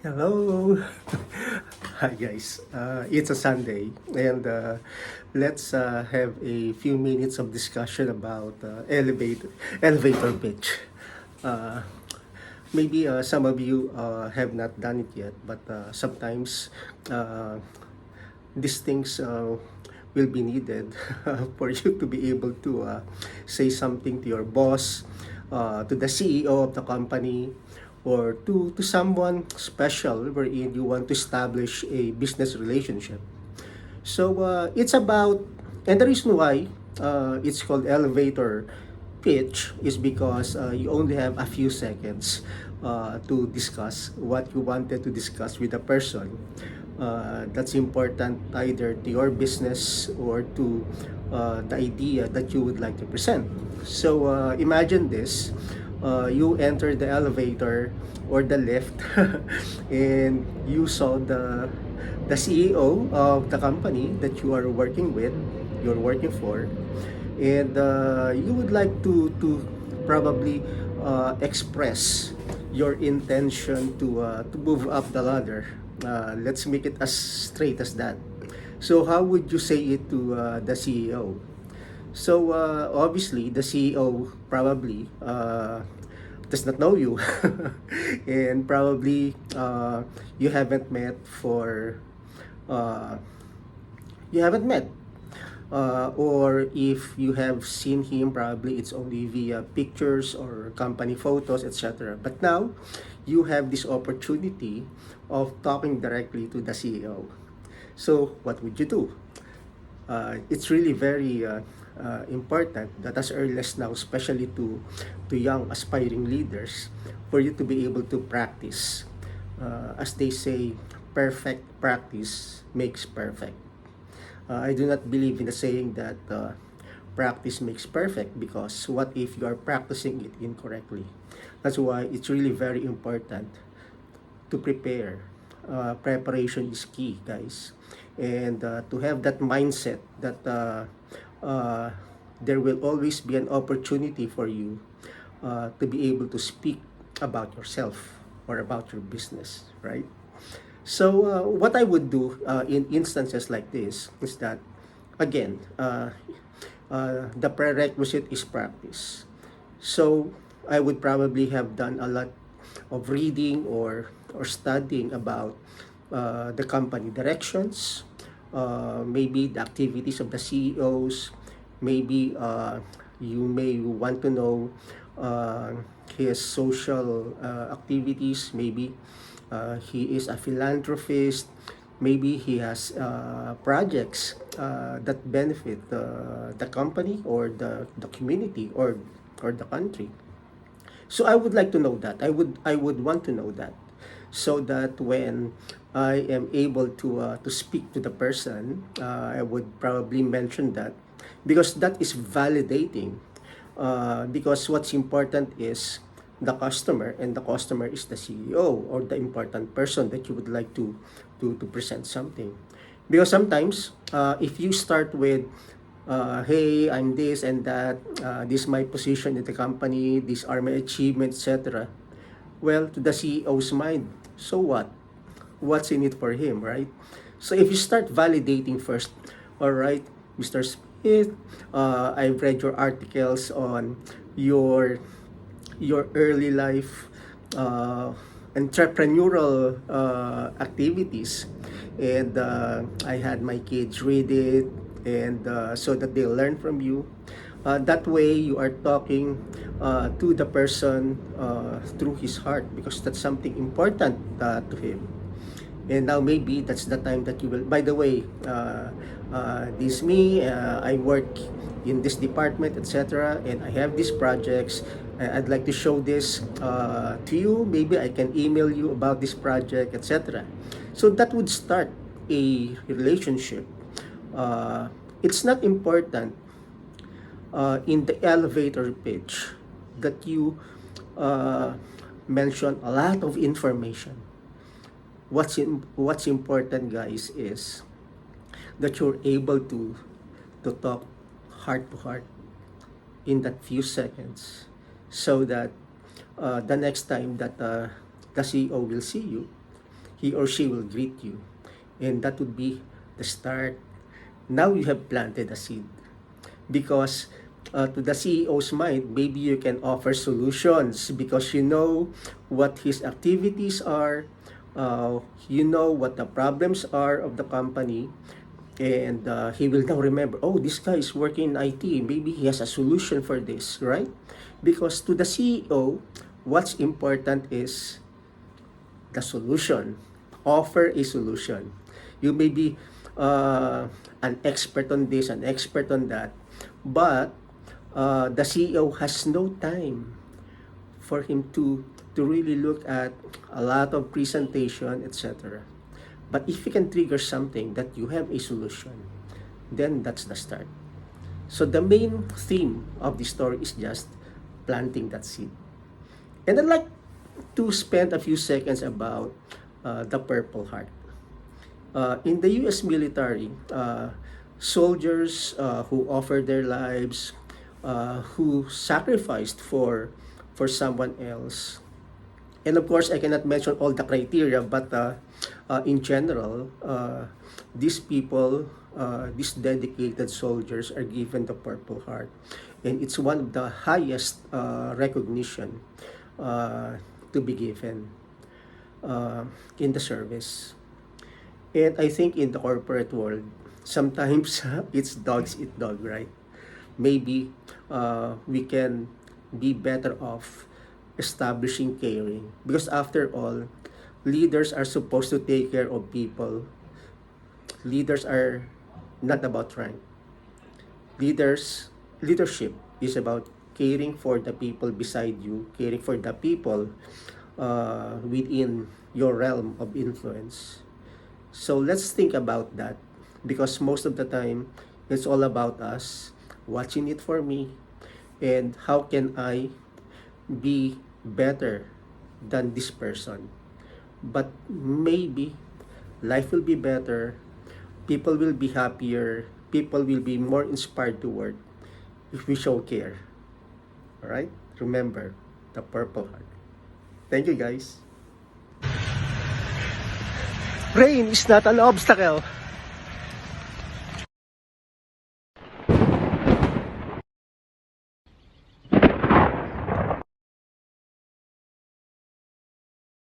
Hello. Hi guys. It's a Sunday and let's have a few minutes of discussion about elevator pitch. Uh, Maybe some of you have not done it yet, but sometimes uh, these things will be needed for you to be able to say something to your boss, to the CEO of the company, or to someone special wherein you want to establish a business relationship. So it's about, and the reason why it's called elevator pitch is because you only have a few seconds to discuss what you wanted to discuss with a person. That's important either to your business or to the idea that you would like to present. So imagine this, you enter the elevator or the lift and you saw the CEO of the company that you are working with, you're working for, and you would like to probably express your intention to move up the ladder. Let's make it as straight as that. So how would you say it to the CEO? So obviously the CEO probably does not know you and probably you haven't met for uh, you haven't met, or if you have seen him, probably it's only via pictures or company photos, etc. But now you have this opportunity of talking directly to the CEO. So what would you do? It's really very important that as early as now, especially to young aspiring leaders, for you to be able to practice. As they say, perfect practice makes perfect. I do not believe in the saying that practice makes perfect, because what if you are practicing it incorrectly? That's why it's really very important to prepare. Preparation is key, guys. And to have that mindset that uh, there will always be an opportunity for you to be able to speak about yourself or about your business, right? So, what I would do in instances like this is that, again, the prerequisite is practice. So, I would probably have done a lot of reading or studying about the company directions, maybe the activities of the CEOs, maybe you may want to know uh, his social activities, maybe he is a philanthropist, maybe he has projects that benefit the company or the community or the country. So I would like to know that. I would want to know that, so that when I am able to speak to the person, I would probably mention that, because that is validating. Because what's important is the customer, and the customer is the CEO or the important person that you would like to present something. Because sometimes if you start with hey, I'm this and that, this is my position in the company, these are my achievements, etc. Well, to the CEO's mind, so what? What's in it for him, right? So if you start validating first, all right, Mr. Smith, I've read your articles on your your early life uh, entrepreneurial activities, and I had my kids read it, and so that they learn from you. That way you are talking to the person through his heart, because that's something important to him. And now maybe that's the time that you will, by the way, this me, I work in this department, etc., and I have these projects. I'd like to show this to you. Maybe I can email you about this project, etc. So that would start a relationship. It's not important in the elevator pitch that you uh, mention a lot of information. What's important, guys, is that you're able to talk heart to heart in that few seconds, so that the next time that the CEO will see you, he or she will greet you. And that would be the start. Now you have planted a seed. Because to the CEO's mind, maybe you can offer solutions because you know what his activities are, you know what the problems are of the company, and he will now remember, oh, this guy is working in IT, maybe he has a solution for this, right? Because to the CEO, what's important is the solution. Offer a solution. You may be an expert on this, an expert on that, but the CEO has no time for him to really look at a lot of presentation, etc. But if you can trigger something that you have a solution, then that's the start. So the main theme of the story is just planting that seed. And I'd like to spend a few seconds about the Purple Heart. In the U.S. military, soldiers who offered their lives, who sacrificed for someone else. And of course, I cannot mention all the criteria, but in general, these people, these dedicated soldiers are given the Purple Heart. And it's one of the highest recognition to be given in the service. And I think in the corporate world, sometimes it's dogs eat dog, right? Maybe we can be better off establishing caring, because after all, leaders are supposed to take care of people. Leaders are not about rank. Leadership is about caring for the people beside you, caring for the people within your realm of influence. So let's think about that, because most of the time it's all about us, watching it for me, and how can I be better than this person. But maybe life will be better, people will be happier, people will be more inspired to work if we show care. Alright? Remember the Purple Heart. Thank you, guys. Rain is not an obstacle.